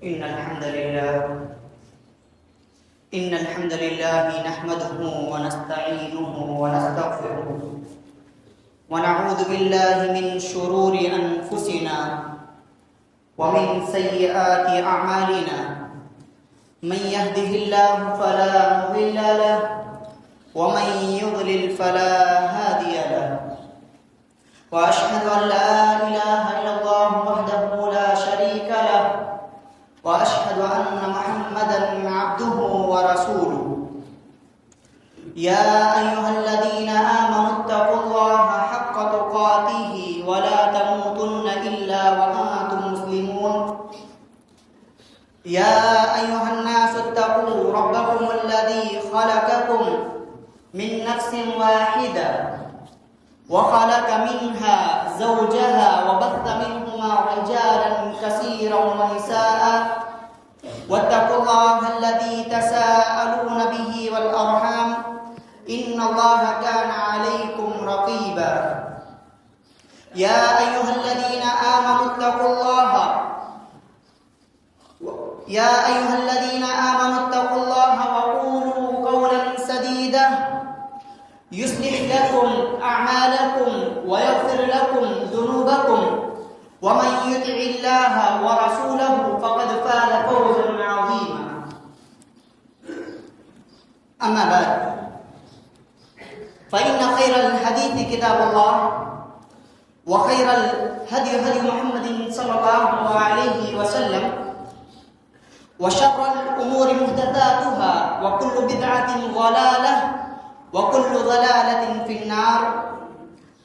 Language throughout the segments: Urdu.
إن الحمد لله نحمده ونستعينه ونستغفره ونعوذ بالله من شرور أنفسنا ومن سيئات أعمالنا من يهده الله فلا مضل له ومن يضلل فلا هادي له وأشهد أن لا إله إلا الله وحده لا شريك له وأشهد أن محمدا عبده ورسوله يا أيها الذين آمنوا اتقوا الله حق تقاته ولا تموتن إلا وأنتم مسلمون يا أيها الناس اتقوا ربكم الذي خلقكم من نفس واحدة وخلق منها زوجها وبث منهما رجالا كثيرا ونساء واتقوا الله الذي تساءلون به والأرحام إن الله كان عليكم رقيبا يا أيها الذين آمنوا اتقوا الله وقولوا قولا سديدا يصلح لكم أعمالكم ويغفر لكم ذنوبكم ومن يطع الله ورسوله فقد فاز فوزا عظيما أما بعد فإن خير الحديث كتاب الله وخير الهدي هدي محمد صلى الله عليه وسلم وشر الأمور محدثاتها وكل بدعة ضلالة وكل ضلالة في النار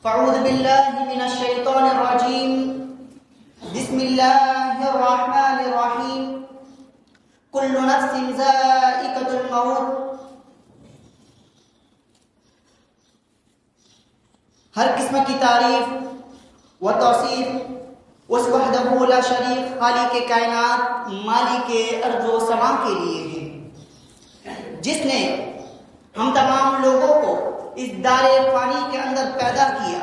فأعوذ بالله من الشيطان الرجيم بسم الله الرحمن الرحيم كل نفس ذائقة الموت ہر قسم کی تعریف و توصیف اس وحدہ لا شریک خالق کائنات مالک ارض و سما کے لیے ہے جس نے ہم تمام لوگوں کو اس دار فانی کے اندر پیدا کیا،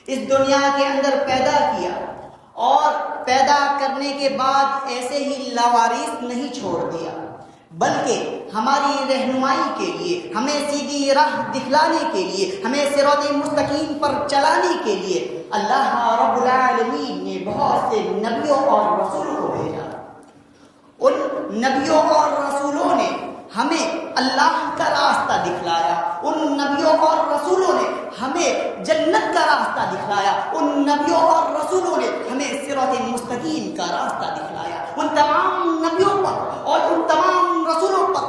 اس دنیا کے اندر پیدا کیا اور پیدا کرنے کے بعد ایسے ہی لاوارث نہیں چھوڑ دیا، بلکہ ہماری رہنمائی کے لیے، ہمیں سیدھی راہ دکھلانے کے لیے، ہمیں صراط مستقیم پر چلانے کے لیے اللہ رب العالمین نے بہت سے نبیوں اور رسولوں کو بھیجا۔ ان نبیوں اور رسولوں نے ہمیں اللہ کا راستہ دکھلایا، ان نبیوں اور رسولوں نے ہمیں جنت کا راستہ دکھلایا، ان نبیوں اور رسولوں نے ہمیں صراط مستقیم کا راستہ دکھلایا۔ ان تمام نبیوں پر اور ان تمام رسولوں پر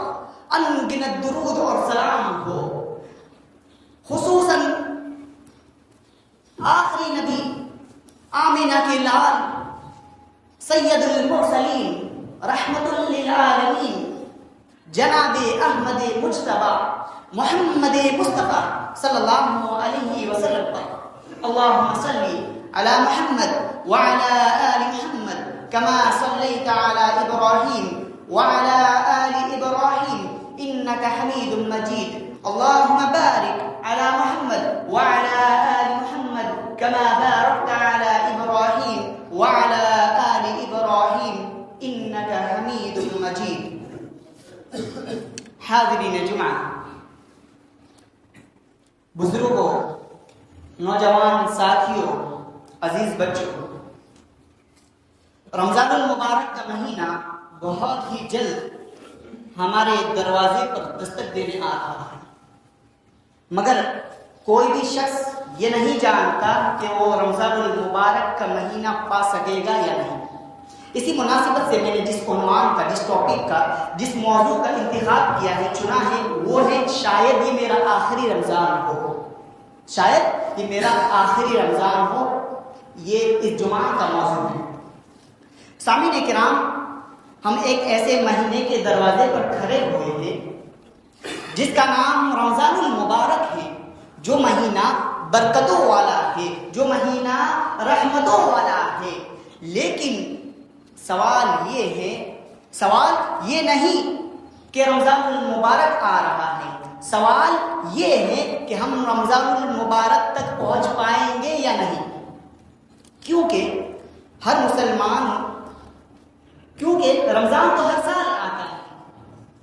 انگنت درود اور سلام ہو، خصوصاً آخری نبی آمینہ کے لال سید المرسلین رحمت للعالمین جناب احمد مجتبی محمد مصطفیٰ صلی اللہ علیہ وسلم پر اللہم صلی علی محمد وعلی آل محمد كما صليت على إبراهيم وعلى آل إبراهيم إنك حميد مجيد اللهم بارك على محمد وعلى آل محمد كما باركت على إبراهيم وعلى آل إبراهيم إنك حميد مجيد حاضرین جمعہ، بزرگوں، نوجوان ساتھیوں، عزیز بچوں، رمضان المبارک کا مہینہ بہت ہی جلد ہمارے دروازے پر دستک دینے آ رہا ہے، مگر کوئی بھی شخص یہ نہیں جانتا کہ وہ رمضان المبارک کا مہینہ پا سکے گا یا نہیں۔ اسی مناسبت سے میں نے جس عنوان کا، جس ٹاپک کا، جس موضوع کا انتخاب کیا ہے، چنا ہے، وہ ہے شاید یہ میرا آخری رمضان ہو، شاید یہ میرا آخری رمضان ہو، یہ اس جمعہ کا موضوع ہے۔ سامعین کرام، ہم ایک ایسے مہینے کے دروازے پر کھڑے ہوئے ہیں جس کا نام رمضان المبارک ہے، جو مہینہ برکتوں والا ہے، جو مہینہ رحمتوں والا ہے۔ لیکن سوال یہ نہیں کہ رمضان المبارک آ رہا ہے، سوال یہ ہے کہ ہم رمضان المبارک تک پہنچ پائیں گے یا نہیں، کیونکہ ہر مسلمان کیونکہ رمضان تو ہر سال آتا ہے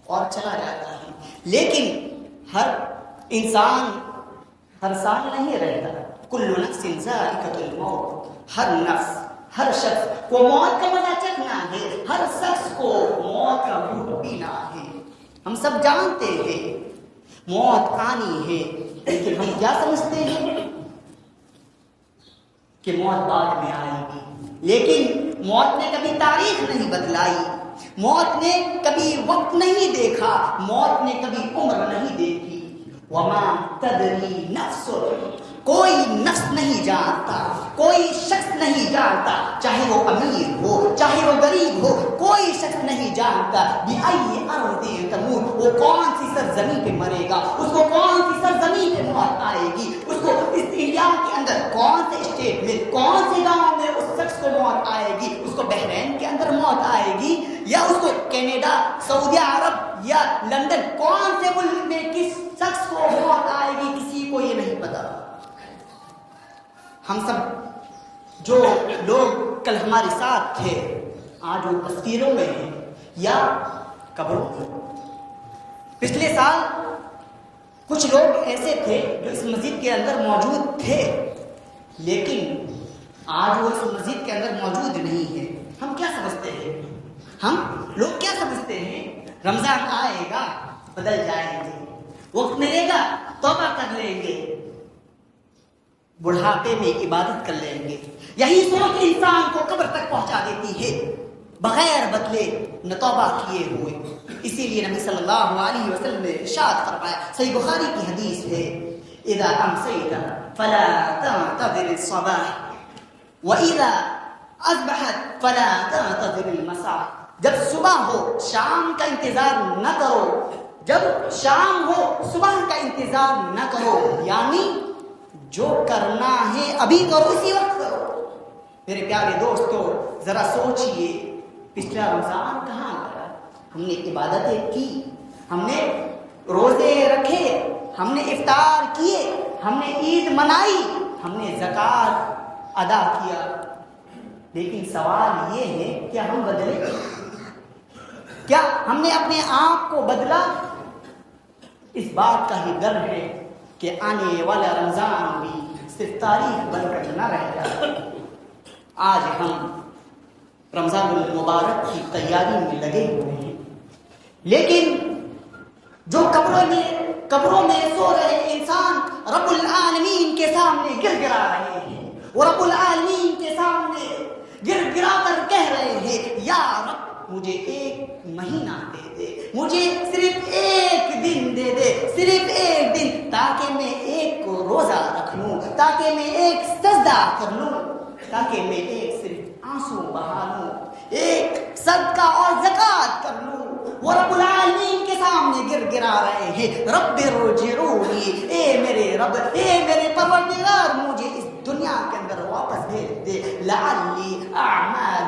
اور چلا جاتا ہے، لیکن ہر انسان ہر سال نہیں رہتا۔ کل نفس ذائقۃ الموت، ہر نفس، ہر شخص کو موت کا مزہ چکھنا ہے، ہر شخص کو موت کا گھونٹ پینا ہے۔ ہم سب جانتے ہیں موت آنی ہے، لیکن ہم کیا سمجھتے ہیں کہ موت بعد میں آئے گی، لیکن موت نے کبھی تاریخ نہیں بدلائی، موت نے کبھی وقت نہیں دیکھا، موت نے کبھی عمر نہیں دیکھی۔ وما تدری نفس، کوئی نفس نہیں جانتا، کوئی شخص نہیں جانتا، چاہے وہ امیر ہو چاہے وہ غریب ہو، کوئی شخص نہیں جانتا بأی ارض تموت، وہ کون سی سرزمین پہ مرے گا، اس کو کون سی سرزمین پہ موت آئے گی، اس کو اس انڈیا کے اندر کون سے اسٹیٹ میں کون سے گاؤں میں اس شخص کو موت آئے گی، اس کو بحرین کے اندر موت آئے گی یا اس کو کینیڈا، سعودی عرب یا لندن، کون سے ملک میں کس شخص کو موت آئے گی، کسی کو یہ نہیں پتا۔ ہم سب جو لوگ کل ہمارے ساتھ تھے آج وہ تصویروں میں ہیں یا قبروں میں۔ پچھلے سال کچھ لوگ ایسے تھے جو اس مسجد کے اندر موجود تھے، لیکن آج وہ اس مسجد کے اندر موجود نہیں ہے۔ ہم کیا سمجھتے ہیں، ہم لوگ کیا سمجھتے ہیں، رمضان آئے گا بدل جائیں گے، وقت ملے گا توبہ کر لیں گے، بڑھاپے میں عبادت کر لیں گے۔ یہی سوچ انسان کو قبر تک پہنچا دیتی ہے بغیر بدلے نہ توبہ کیے ہوئے۔ اسی لیے نبی صلی اللہ علیہ وسلم نے ارشاد فرمایا، صحیح بخاری کی حدیث ہے، اذا امسیت فلا تنتظر الصباح واذا اصبحت فلا تنتظر المساء، جب صبح ہو شام کا انتظار نہ کرو، جب شام ہو صبح کا انتظار نہ کرو، یعنی جو کرنا ہے ابھی کرو، اسی وقت کرو۔ میرے پیارے دوستو ذرا سوچئے، پچھلا رمضان کہاں گیا؟ ہم نے عبادتیں کی، ہم نے روزے رکھے، ہم نے افطار کیے، ہم نے عید منائی، ہم نے زکوٰۃ ادا کیا، لیکن سوال یہ ہے کیا ہم بدلے؟ کیا ہم نے اپنے آپ کو بدلا؟ اس بات کا ہی ڈر ہے کہ آنے والا رمضان بھی صرف تاریخ بن کر نہ رہ جائے۔ آج ہم رمضان المبارک کی تیاری میں لگے ہوئے ہیں، لیکن جو قبروں میں سو رہے انسان رب العالمین کے سامنے گر گرا رہے ہیں، وہ رب العالمین کے سامنے گر گرا کر کہہ رہے ہیں، یا رب مجھے ایک مہینہ دے دے، مجھے صرف ایک دن دے دے، صرف ایک دن، تاکہ میں ایک روزہ رکھ لوں، تاکہ میں ایک سجدہ کر لوں، تاکہ میں ایک صرف آنسو بہا لوں، ایک صدقہ اور زکوٰۃ کر لوں۔ وہ رب العالمین کے سامنے گر گرا رہے ہیں، رب ارجعونی، اے میرے رب، اے میرے پروردگار، مجھے اس دنیا کے اندر واپس بھیج دے، لعلی اعمال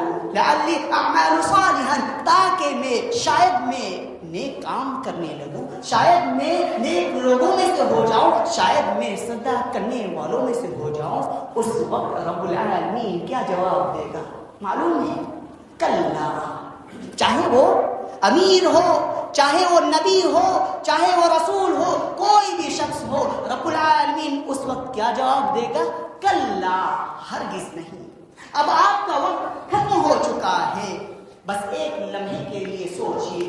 صالحا، تاکہ میں شاید میں نیک کام کرنے لگوں، شاید میں نیک لوگوں میں سے ہو جاؤں، شاید میں صدقہ کرنے والوں میں سے ہو جاؤں۔ اس وقت رب العالمین کیا جواب دے گا معلوم ہے؟ کلا، چاہے وہ امیر ہو، چاہے وہ نبی ہو، چاہے وہ رسول ہو، کوئی بھی شخص ہو، رب العالمین اس وقت کیا جواب دے گا؟ کلا، ہرگز نہیں۔ اب آپ کا وقت ختم ہو چکا ہے، بس ایک لمحے کے لیے سوچئے،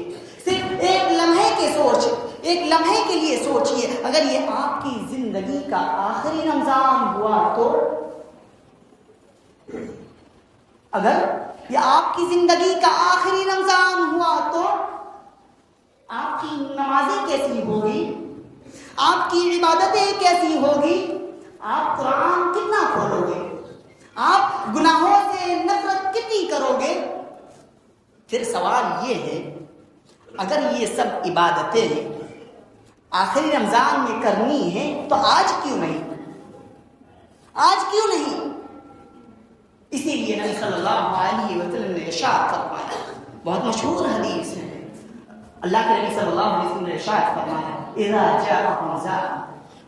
صرف ایک لمحے کے لیے سوچئے، اگر یہ آپ کی زندگی کا آخری رمضان ہوا تو، اگر یہ آپ کی زندگی کا آخری رمضان ہوا تو آپ کی نمازیں کیسی ہوگی، آپ کی عبادتیں کیسی ہوگی، آپ قرآن کتنا کھولو گے، آپ گناہوں سے نفرت کتنی کرو گے؟ پھر سوال یہ ہے، اگر یہ سب عبادتیں آخری رمضان میں کرنی ہیں تو آج کیوں نہیں؟ آج کیوں نہیں؟ اسی لیے نبی صلی اللہ علیہ وسلم نے ارشاد فرمایا، بہت مشہور حدیث ہے، اللہ کے نبی صلی اللہ علیہ وسلم نے ارشاد فرمایا، اذا جاء رمضان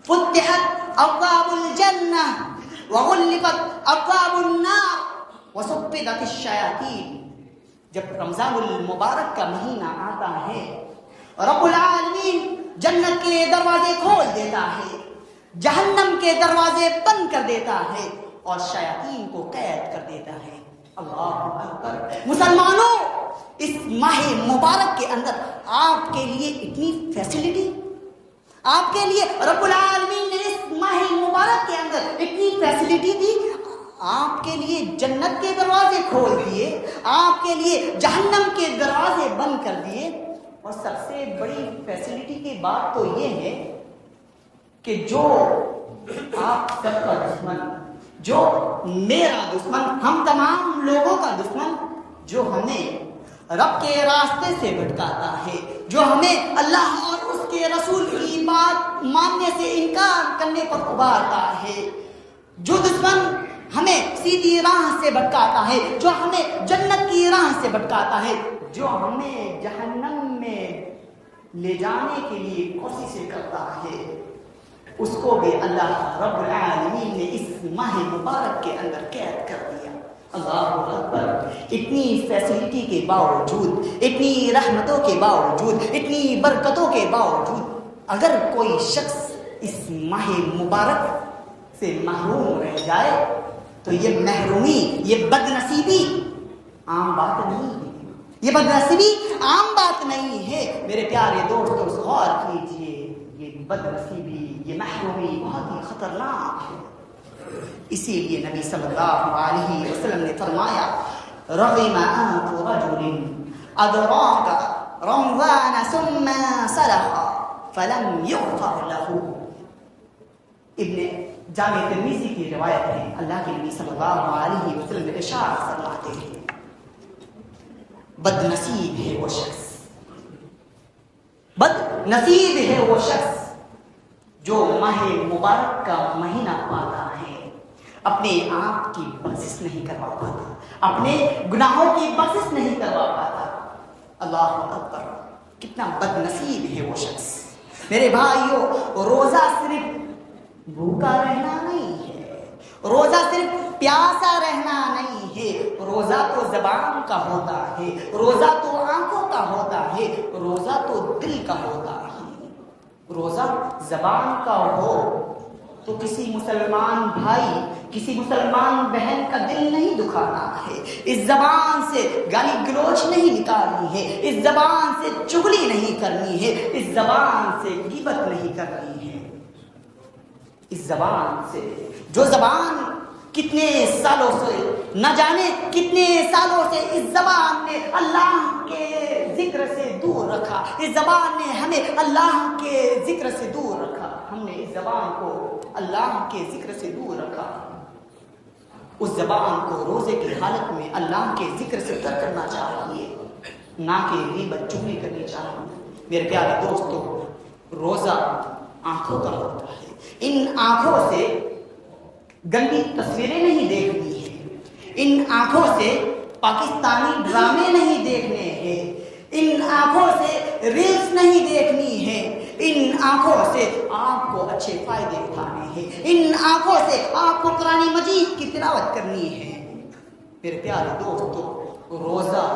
فتحت ابواب الجنہ وغلقت ابواب النار وصفدت الشیاطین۔ جب رمضان المبارک کا مہینہ آتا ہے رب العالمین جنت کے دروازے کھول دیتا ہے، جہنم کے دروازے بند کر دیتا ہے اور شیاطین کو قید کر دیتا ہے۔ اللہ اکبر۔ مسلمانوں، اس ماہ مبارک کے اندر آپ کے لیے اتنی فیسلٹی، آپ کے لیے رب العالمین نے اس ماہ مبارک کے اندر اتنی فیسلٹی دی، آپ کے لیے جنت کے دروازے کھول دیے، آپ کے لیے جہنم کے دروازے بند کر دیے، اور سب سے بڑی فیسلٹی کی بات تو یہ ہے کہ جو آپ سب کا دشمن، جو میرا دشمن، ہم تمام لوگوں کا دشمن، جو ہمیں رب کے راستے سے بھٹکاتا ہے، جو ہمیں اللہ اور اس کے رسول کی بات ماننے سے انکار کرنے پر ابھارتا ہے، جو دشمن ہمیں سیدھی راہ سے بھٹکاتا ہے، جو ہمیں جنت کی راہ سے بھٹکاتا ہے، جو ہمیں جہنم میں لے جانے کے لیے کوششیں کرتا ہے، اس کو بھی اللہ رب العالمین نے اس ماہ مبارک کے اندر قید کر دیا۔ اللہ اکبر۔ اتنی فیسلٹی کے باوجود، اتنی رحمتوں کے باوجود، اتنی برکتوں کے باوجود اگر کوئی شخص اس ماہ مبارک سے محروم رہ جائے تو یہ محرومی، یہ بدنصیبی عام بات نہیں ہے، یہ بدنصیبی عام بات نہیں ہے۔ میرے پیارے دوستو غور کیجئے، یہ بدنصیبی، یہ محرومی بہت ہی خطرناک ہے۔ اسی لیے نبی صلی اللہ علیہ وسلم نے فرمایا رغم انف رجل ادراک رمضان ثم صرخ فلم یغفر له۔ ابن جامع ترمذی کی روایت ہے، اللہ کے نبی صلی اللہ علیہ وسلم ارشاد فرماتے ہیں بد نصیب ہے وہ شخص، بد نصیب ہے وہ شخص جو ماہ مبارک کا مہینہ پاتا ہے، اپنے آپ کی بخشش نہیں کروا پاتا، اپنے گناہوں کی بخشش نہیں کروا پاتا۔ اللہ اکبر، کتنا بد نصیب ہے وہ شخص۔ میرے بھائیوں، روزہ صرف بھوکا رہنا نہیں ہے، روزہ صرف پیاسا رہنا نہیں ہے، روزہ تو زبان کا ہوتا ہے، روزہ تو آنکھوں کا ہوتا ہے، روزہ تو دل کا ہوتا ہے۔ روزہ زبان کا ہو تو کسی مسلمان بھائی، کسی مسلمان بہن کا دل نہیں دکھانا ہے، اس زبان سے گالی گلوچ نہیں نکالنی ہے، اس زبان سے چغلی نہیں کرنی ہے، اس زبان سے غیبت نہیں کرنی ہے۔ اس زبان سے، جو زبان کتنے سالوں سے، نہ جانے کتنے سالوں سے اس زبان نے اللہ کے ذکر سے دور رکھا، اس زبان نے ہمیں اللہ کے ذکر سے دور رکھا، ہم نے اس زبان کو اللہ کے ذکر سے دور رکھا۔ اس زبان کو روزے کی حالت میں اللہ کے ذکر سے تر کرنا چاہیے، نہ کہ غیبت چغلی کرنی چاہیے۔ میرے پیارے دوستو، روزہ آنکھوں کا ہوتا ہے، ان آنکھوں سے گندی تصویریں نہیں دیکھنی ہے، ان آنکھوں سے پاکستانی ڈرامے نہیں دیکھنے ہیں، ان آنکھوں سے ریلز نہیں دیکھنی ہے، ان آنکھوں سے آپ کو اچھے فائدے اٹھانے ہیں، ان آنکھوں سے آپ کو قرآن مجید کی تلاوت کرنی ہے۔ میرے پیارے دوستو، روزہ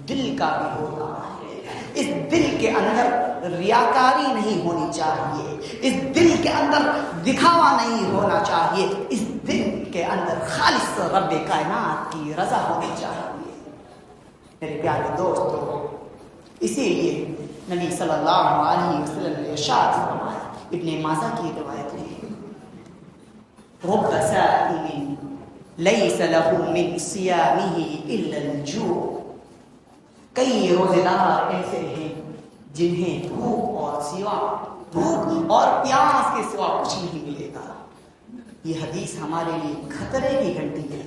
دل کا بھی ہوتا ہے، اس دل کے اندر ریاکاری نہیں ہونی چاہیے، اس دل کے اندر دکھاوا نہیں ہونا چاہیے، اس دل کے اندر خالص رب کائنات کی رضا ہونی چاہیے۔ میرے پیارے دوستو، اسی لیے نبی صلی اللہ علیہ وسلم نے ارشاد فرمایا، ابن ماجہ کی روایت ہے، رب صائم لیس له من صیامه الا الجوع۔ کئی روزے دار ایسے ہیں جنہیں بھوک اور پیاس کے سوا کچھ نہیں ملے گا۔ یہ حدیث ہمارے لیے خطرے کی گھنٹی ہے۔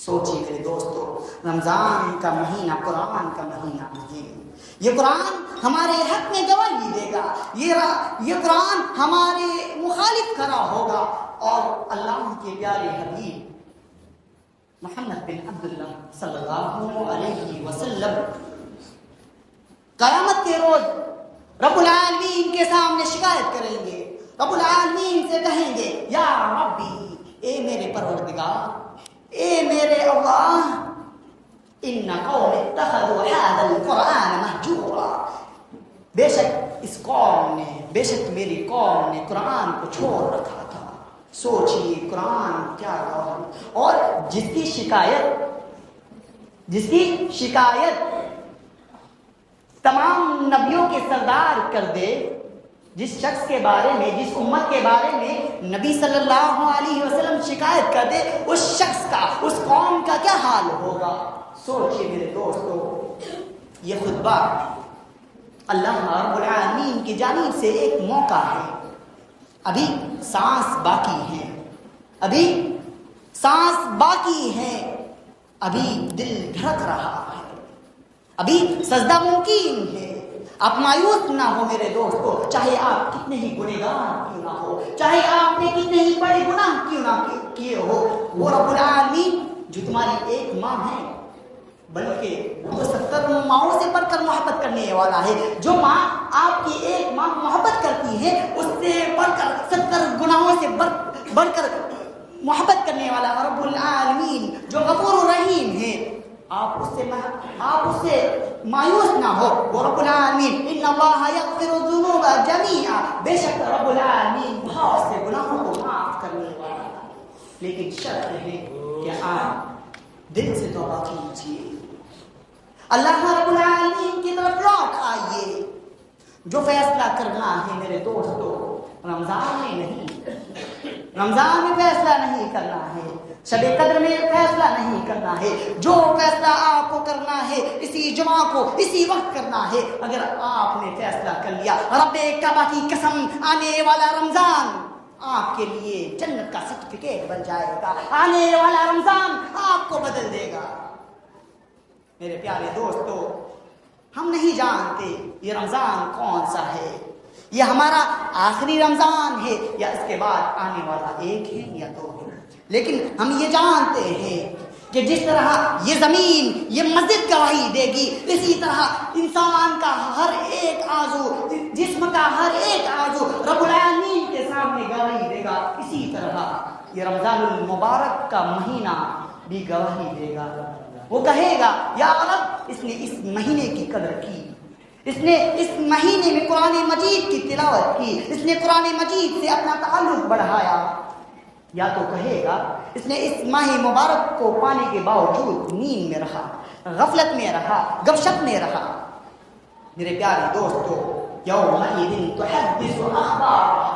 سوچیے میرے دوستو، رمضان کا مہینہ قرآن کا مہینہ ہے، یہ قرآن ہمارے حق میں گواہی دے گا، یہ قرآن ہمارے مخالف کھڑا ہوگا، اور اللہ کے پیارے حبیب محمد بن عبداللہ صلی اللہ علیہ وسلم قیامت کے روز رب العالمین کے سامنے شکایت کریں گے، رب العالمین سے کہیں گے یا ربی، اے میرے پروردگار، اے میرے اللہ، ان قوم اتخذوا هذا القرآن مهجورا، بے شک اس قوم نے، بے شک میری قوم نے قرآن کو چھوڑ رکھا تھا۔ سوچئے قرآن کیا کہا، اور جس کی شکایت تمام نبیوں کے سردار کر دے، جس شخص کے بارے میں، جس امت کے بارے میں نبی صلی اللہ علیہ وسلم شکایت کر دے، اس شخص کا، اس قوم کا کیا حال ہوگا۔ سوچئے میرے دوستو، یہ خطبہ اللہ رب العالمین کی جانب سے ایک موقع ہے۔ ابھی سانس باقی ہے، ابھی سانس باقی ہے، ابھی دل دھڑک رہا ہے، ابھی سجدہ ممکن ہے۔ آپ مایوس نہ ہو میرے دوستو، چاہے آپ کتنے ہی گنہگار کیوں نہ ہو، چاہے آپ نے کتنے ہی بڑے گناہ کیوں نہ کیے ہو، وہ رب العالمین جو تمہاری ایک ماں ہے، بلکہ وہ 70 ماؤں سے بڑھ کر محبت کرنے والا ہے۔ جو ماں آپ کی ایک ماں محبت کرتی ہے، اس سے بڑھ کر 70 گناہوں سے بڑھ کر محبت کرنے والا رب العالمین جو غفور رحیم ہے، آپ اس سے مایوس نہ ہو۔ وہ رب العالمین ان اللہ یغفر الذنوب جميعا، بے شک رب العالمین بہت سے گناہوں کو معاف کرنے والا ہے، لیکن شرط ہے کہ آپ دل سے توبہ کیجیے، اللہ رب العالمین کی طرف لوٹ آئیے۔ جو فیصلہ کرنا ہے میرے دوستو، رمضان میں نہیں، رمضان میں فیصلہ نہیں کرنا ہے، شب قدر میں فیصلہ نہیں کرنا ہے۔ جو فیصلہ آپ کو کرنا ہے اسی جمعہ کو اسی وقت کرنا ہے۔ اگر آپ نے فیصلہ کر لیا، رب کعبہ کی قسم، آنے والا رمضان آپ کے لیے جنت کا سرٹیفکیٹ بن جائے گا، آنے والا رمضان آپ کو بدل دے گا۔ میرے پیارے دوستو، ہم نہیں جانتے یہ رمضان کون سا ہے، یہ ہمارا آخری رمضان ہے یا اس کے بعد آنے والا ایک ہے یا دو ہے، لیکن ہم یہ جانتے ہیں کہ جس طرح یہ زمین، یہ مسجد گواہی دے گی، اسی طرح انسان کا ہر ایک عضو، جسم کا ہر ایک عضو رب العالمین کے سامنے گواہی دے گا۔ اسی طرح یہ رمضان المبارک کا مہینہ بھی گواہی دے گا۔ وہ کہے گا یا رب، اس نے اس مہینے کی قدر کی، اس نے اس مہینے میں قرآن مجید کی تلاوت کی، اس نے قرآن مجید سے اپنا تعلق بڑھایا۔ یا تو کہے گا اس نے اس ماہ مبارک کو پانے کے باوجود نیند میں رہا، غفلت میں رہا، گپ شپ میں رہا۔ میرے پیارے دوستو، یومئذ تحدث اخبارها،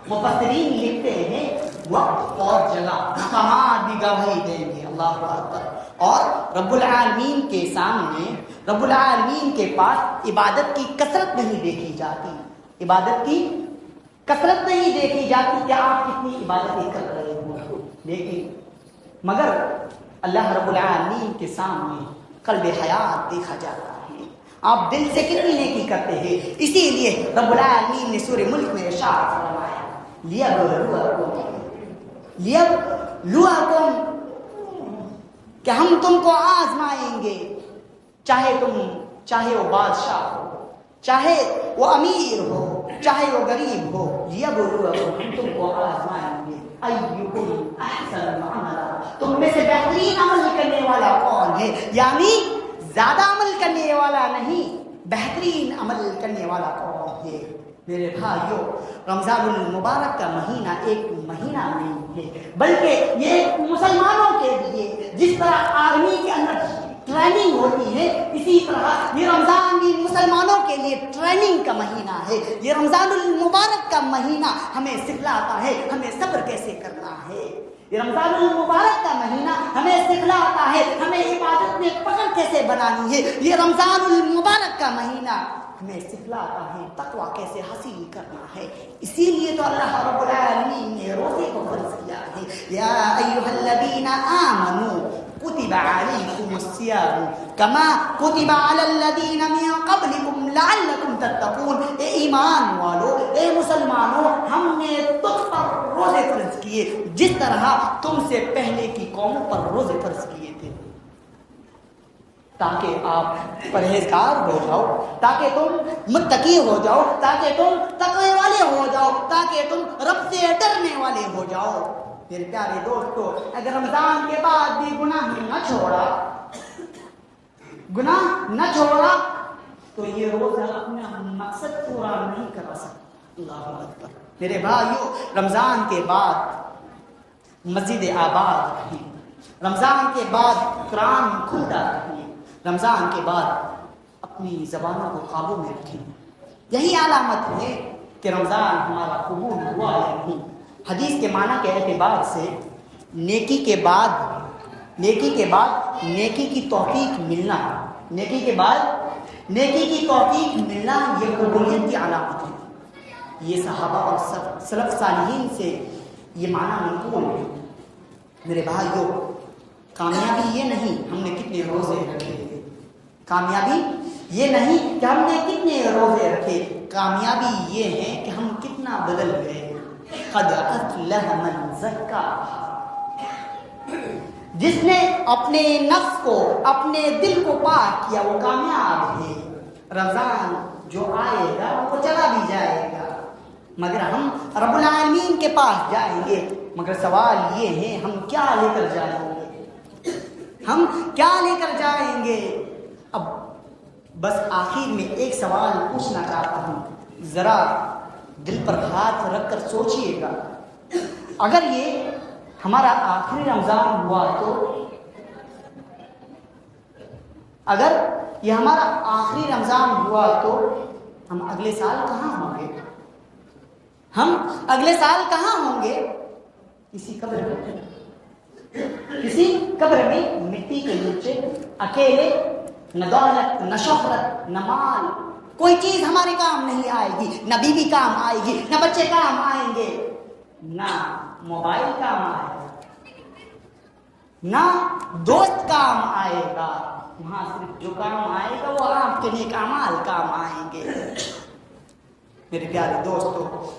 مفسرین لکھتے ہیں وقت اور جگہ، مقامات بھی گواہی دیں گے۔ اللہ اکبر۔ اور رب العالمین کے سامنے، رب العالمین کے پاس عبادت کی کثرت نہیں دیکھی جاتی، عبادت کی کثرت نہیں دیکھی جاتی کہ آپ کتنی عبادتیں کر رہے ہو، لیکن مگر اللہ رب العالمین کے سامنے قلب حیات دیکھا جاتا ہے، آپ دل سے کتنی نیکی کرتے ہیں۔ اسی لیے رب العالمین نے سورہ ملک میں ارشاد فرمایا لیبلوکم، کہ ہم تم کو آزمائیں گے، چاہے وہ بادشاہ ہو، چاہے وہ امیر ہو، چاہے وہ غریب ہو، لیبلوکم، ہم تم کو آزمائیں گے، ایکم احسن عملا، تم میں سے بہترین عمل کرنے والا کون ہے، یعنی زیادہ عمل کرنے والا نہیں، بہترین عمل کرنے والا کون ہے۔ میرے بھائیو، رمضان المبارک کا مہینہ ایک مہینہ نہیں ہے، بلکہ یہ ایک مسلمانوں کے لیے جس طرح آرمی کے اندر ٹریننگ ہوتی ہے، اسی طرح یہ رمضان بھی مسلمانوں کے لیے ٹریننگ کا مہینہ ہے۔ یہ رمضان المبارک کا مہینہ ہمیں سکھلاتا ہے ہمیں صبر کیسے کرنا ہے، یہ رمضان المبارک کا مہینہ ہمیں سکھلاتا ہے ہمیں عبادت میں پکڑ کیسے بنانی ہے، یہ رمضان المبارک کا مہینہ ہمیں سکھلاتا ہے تقویٰ کیسے حاصل کرنا ہے۔ اسی لیے تو اللہ رب العالمین نے روزے کو فرض کیا ہے، یا ایھا الذین آمنوا کتب علیکم الصیام کما کتب علی الذین من قبلکم لعلکم تتقون، اے ایمان والو، اے مسلمانوں، ہم نے تم پر روزے فرض کیے جس طرح تم سے پہلے کی قوموں پر روزے فرض کیے تھے، تاکہ آپ پرہیزگار ہو جاؤ، تاکہ تم متقی ہو جاؤ، تاکہ تم تقوی والے ہو جاؤ، تاکہ تم رب سے ڈرنے والے ہو جاؤ۔ میرے پیارے دوستو، اگر رمضان کے بعد بھی گناہ نہ چھوڑا، گناہ نہ چھوڑا تو یہ روزہ اپنا مقصد پورا نہیں کرا سکتا۔ اللہ اکبر۔ میرے بھائیو، رمضان کے بعد مسجد آباد رہیں، رمضان کے بعد قرآن کھلتا رہیں، رمضان کے بعد اپنی زبانوں کو قابو میں رکھیں۔ یہی علامت ہے کہ رمضان ہمارا قبول ہوا یا نہیں۔ حدیث کے معنی کے اعتبار سے نیکی کے بعد نیکی کی توفیق ملنا، نیکی کے بعد نیکی کی توفیق ملنا یہ قبولیت کی علامت ہے۔ یہ صحابہ اور سلف صالحین سے یہ معنی منقول ہے۔ میرے بھائیوں، کامیابی یہ نہیں ہم نے کتنے روزے رکھے، کامیابی یہ نہیں کہ ہم نے کتنے روزے رکھے، کامیابی یہ ہے کہ ہم کتنا بدل گئے۔ قد افلح من زکاہا، جس نے اپنے نفس کو، اپنے دل کو پاک کیا وہ کامیاب ہے۔ رمضان جو آئے گا وہ چلا بھی جائے گا، مگر ہم رب العالمین کے پاس جائیں گے۔ مگر سوال یہ ہے ہم کیا لے کر جائیں گے، ہم کیا لے کر جائیں گے؟ اب بس آخر میں ایک سوال پوچھنا چاہتا ہوں، ذرا دل پر ہاتھ رکھ کر سوچئے گا، اگر یہ ہمارا آخری رمضان ہوا تو، اگر یہ ہمارا آخری رمضان ہوا تو ہم اگلے سال کہاں ہوں گے؟ ہم اگلے سال کہاں ہوں گے؟ کسی قبر میں، کسی قبر میں مٹی کے نیچے اکیلے، نہ دولت نہ شہرت نہ مال، کوئی چیز ہمارے کام نہیں آئے گی، نہ بیوی کام آئے گی، نہ بچے کام آئیں گے، نہ موبائل کام آئے گا، نہ دوست کام آئے گا۔ وہاں صرف جو کام آئے گا وہ آپ کے نیک اعمال کام آئیں گے۔ میرے پیارے دوستو،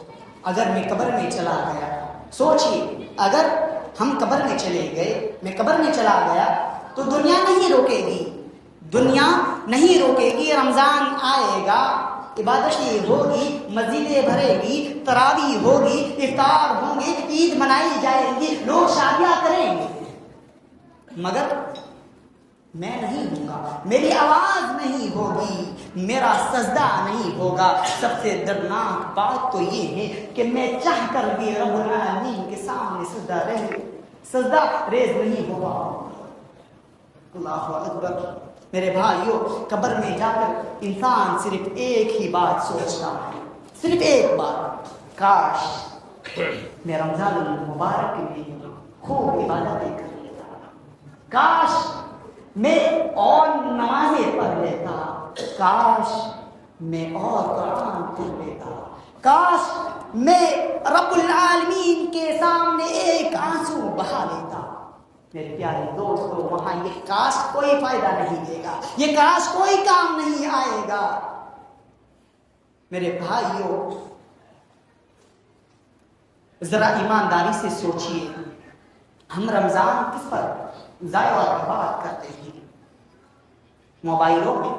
اگر میں قبر میں چلا گیا، سوچئے اگر ہم قبر میں چلے گئے، میں قبر میں چلا گیا تو دنیا نہیں روکے گی، دنیا نہیں روکے گی۔ رمضان آئے گا، عبادتیں ہوگی، مسجدیں بھرے گی، تراویح ہوگی، افطار ہوں گے، عید منائی جائے گی، لوگ شادیاں کریں گے، مگر میں نہیں ہوں گا، میری آواز نہیں ہوگی، میرا سجدہ نہیں ہوگا۔ سب سے دردناک بات تو یہ ہے کہ میں چاہ کر بھی رب العالمین کے سامنے سجدہ ریز نہیں ہوگا۔ اللہ اکبر۔ میرے بھائیوں، قبر میں جا کر انسان صرف ایک ہی بات سوچتا ہے، صرف ایک بات، کاش میں رمضان المبارک میں خوب عبادتیں کر لیتا، کاش میں اور نمازیں پڑھ لیتا، کاش میں اور قرآن پڑھ لیتا، کاش میں رب العالمین کے سامنے ایک آنسو بہا لیتا۔ میرے پیارے دوستو، وہاں یہ کاش کوئی فائدہ نہیں دے گا، یہ کاش کوئی کام نہیں آئے گا۔ میرے بھائیوں، ذرا ایمانداری سے سوچئے، ہم رمضان کس پر ضائع اور برباد کرتے ہیں؟ موبائلوں میں،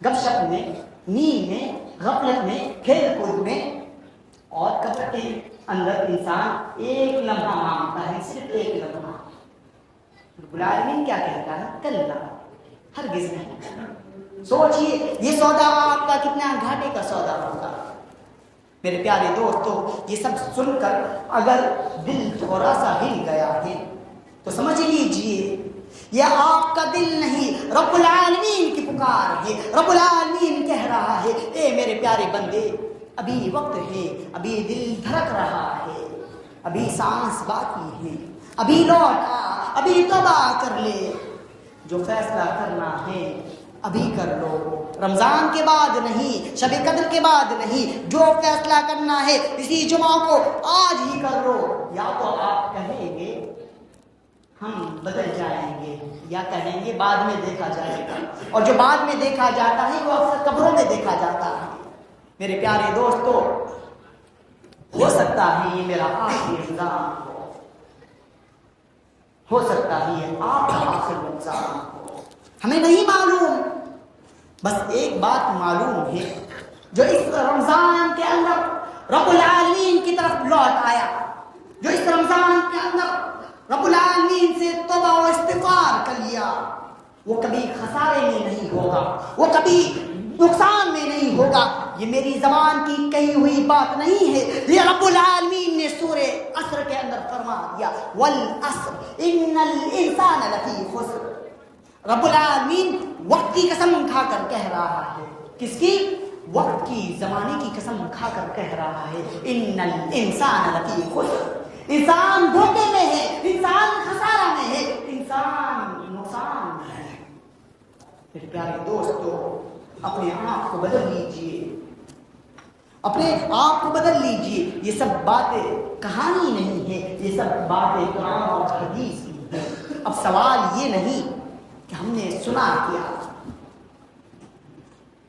گپ شپ میں، نیند میں، غفلت میں، کھیل کود میں، اور قبر کے اندر انسان ایک لمحہ مانگتا ہے، صرف ایک لمحہ۔ رب العالمین کیا کہتا ہے؟ کلا، ہرگز نہیں۔ سوچئے یہ سودا آپ کا کتنا گھاٹے کا سودا ہوگا۔ میرے پیارے دوستو، یہ سب سن کر اگر دل تھوڑا سا ہل گیا ہے تو سمجھ لیجئے یہ آپ کا دل نہیں، رب العالمین کی پکار ہے۔ رب العالمین کہہ رہا ہے، اے میرے پیارے بندے، ابھی وقت ہے، ابھی دل دھڑک رہا ہے، ابھی سانس باقی ہے، ابھی لوٹ آ، ابھی توبہ کر لے، جو فیصلہ کرنا ہے ابھی کر لو، رمضان کے بعد نہیں، شب قدر کے بعد نہیں، جو فیصلہ کرنا ہے اسی جمعہ کو آج ہی کر لو۔ یا تو آپ کہیں گے ہم بدل جائیں گے، یا کہیں گے بعد میں دیکھا جائے گا، اور جو بعد میں دیکھا جاتا ہے وہ اکثر قبروں میں دیکھا جاتا ہے۔ میرے پیارے دوستو، ہو سکتا ہے یہ میرا آخری رمضان ہو سکتا ہے یہ آپ کا آخری رمضان ہو، ہمیں نہیں معلوم، بس ایک بات معلوم ہے، جو اس رمضان کے اندر رب العالمین کی طرف لوٹ آیا، جو اس رمضان کے اندر رب العالمین سے توبہ و استغفار کر لیا، وہ کبھی خسارے میں نہیں ہوگا، وہ کبھی نقصان میں نہیں ہوگا۔ یہ میری زبان کی کہی ہوئی بات نہیں ہے، یہ رب العالمین نے سورہ عصر کے اندر فرما دیا، والعصر ان الانسان لفی خسر۔ رب العالمین وقت کی قسم کھا کر کہہ رہا ہے، کس کی؟ وقت کی، زمانے کی قسم کھا کر کہہ رہا ہے، ان الانسان لفی خسر، انسان دھوکے میں ہے، انسان خسارہ میں ہے، انسان نقصان میں ہے۔ پھر پیارے دوستو، اپنے آپ کو بدل لیجئے، اپنے آپ کو بدل لیجئے۔ یہ سب باتیں کہانی نہیں ہے، یہ سب باتیں قرآن اور حدیث کی ہیں۔ اب سوال یہ نہیں کہ ہم نے سنا کیا،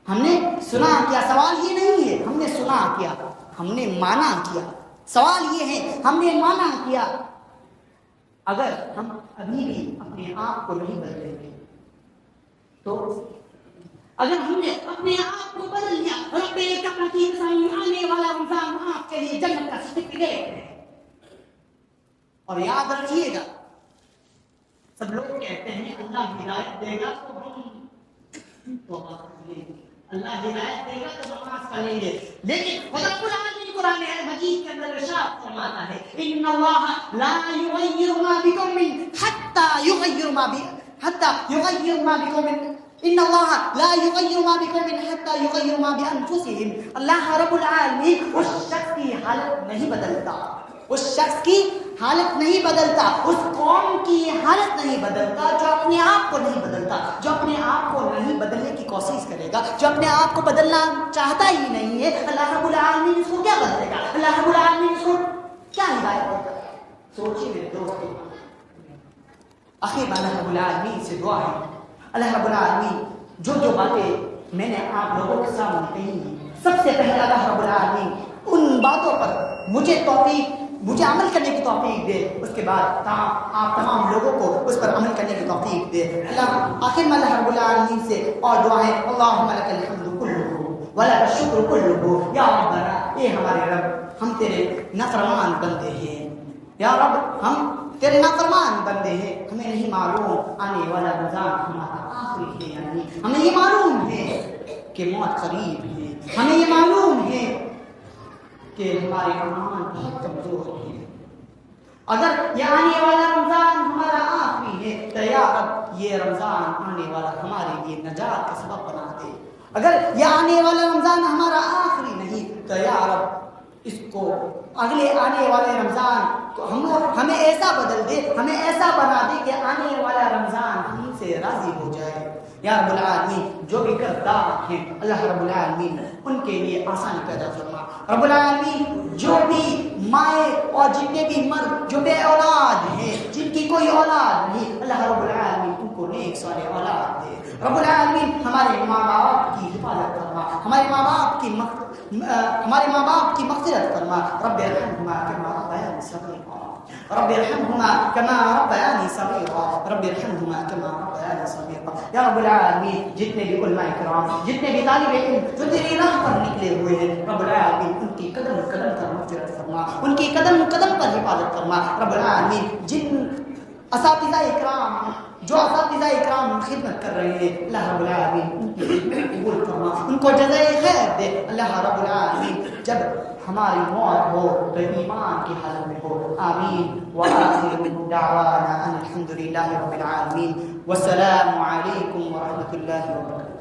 ہم نے سنا کیا، سوال یہ نہیں ہے ہم نے سنا کیا، ہم نے مانا کیا۔ سوال یہ ہے ہم نے مانا کیا۔ اگر ہم ابھی بھی اپنے آپ کو نہیں بدلیں گے تو اگر ہم نے اپنے آپ کو بدل لیا، رب کعبہ کی قسم، آنے والا رمضان آپ کے لیے جنت کا سرٹیفکیٹ ہے۔ اور یاد رکھیے گا، سب لوگ کہتے ہیں اللہ ہدایت دے گا تو ہم توبہ کر لیں گے، اللہ ہدایت دے گا تو نماز پڑھ لیں گے، لیکن خدا العالمین قرآن مجید کے اندر ارشاد فرماتا ہے، ان اللہ لا یغیر ما بقوم حتی یغیر ما بقوم، ان اللہ لا یغیر ما بقوم حتی یغیر ما بانفسہم۔ اللہ رب العالمین اس شخص کی حالت نہیں بدلتا، اس شخص کی حالت نہیں بدلتا، اس قوم کی حالت نہیں بدلتا جو اپنے آپ کو نہیں بدلتا، جو اپنے آپ کو نہیں بدلنے کی کوشش کرے گا، جو اپنے آپ کو بدلنا چاہتا ہی نہیں ہے۔ اللہ رب العالمین اس کو کیا بدلے گا؟ اللہ رب العالمین اس کو کیا ہدایت دے گا؟ سوچیے میرے دوستو، آخر میں اللہ رب العالمین سے دعا ہے، اللہ رب العالمین جو باتیں میں نے آپ لوگوں کے سامنے کہی ہیں، سب سے پہلے اللہ رب العالمین ان باتوں پر مجھے عمل کرنے کی توفیق دے، اس کے بعد آپ تمام لوگوں کو اس پر عمل کرنے کی توفیق دے۔ اللہ آخر میں اللہ رب العالمین سے اور دعا ہے، اللہم لک الحمد کلہ ولک الشکر کلہ، یا ربنا، اے ہمارے رب، ہم تیرے نافرمان بندے ہیں، یا رب ہم تیرے نافرمان بندے ہیں، ہمیں نہیں معلوم آنے والا رمضان ہمارا آخری ہے یا نہیں، ہمیں یہ معلوم ہے کہ موت قریب ہے، ہمیں یہ معلوم ہے کہ ہمارے ایمان بہت کمزور ہیں۔ اگر یہ آنے والا رمضان ہمارا آخری ہے تو یا رب یہ رمضان آنے والا ہمارے لیے نجات کا سبب بنا دے۔ اگر یہ آنے والا رمضان ہمارا آخری نہیں تو یا رب اس کو اگلے آنے والے رمضان کو ہمیں ایسا بدل دے، ہمیں ایسا بنا دے کہ آنے والا رمضان ہم سے راضی ہو جائے۔ یا رب العالمین جو بھی کردار ہیں اللہ رب العالمین ان کے لیے آسانی پیدا فرما۔ رب العالمین جو بھی مائیں اور جتنے بھی مرد جو بے اولاد ہیں، جن کی کوئی اولاد نہیں، اللہ رب العالمین ان کو نیک صالح اولاد دے۔ رب العالمین ہمارے ماں باپ کی حفاظت فرما، ہمارے ماں باپ کی مغفرت فرما۔ رب ارحمہما کما ربیانی صغیرا، رب ارحمہما کما ربیانی صغیرا، رب ارحمہما کما ربیانی صغیرا۔ یا رب العالمین جتنے بھی علماء کرام، جتنے بھی طالب علم جو تیری راہ پر نکلے ہوئے ہیں، رب العالمین ان کی قدم قدم پر مغفرت فرما، ان کی قدم قدم پر حفاظت فرما۔ رب العالمین جن اساتذہ اکرام خدمت کر رہے ہیں، اللہ رب العالمین ان کی خدمت قبول فرما، ان کو جزائے خیر دے۔ اللہ رب العالمین جب ہماری موت ہو تو ایمان کی حالت میں ہو۔ آمین۔ وآخر دعوانا ان الحمد للہ رب العالمین، والسلام علیکم ورحمۃ اللہ وبرکاتہ۔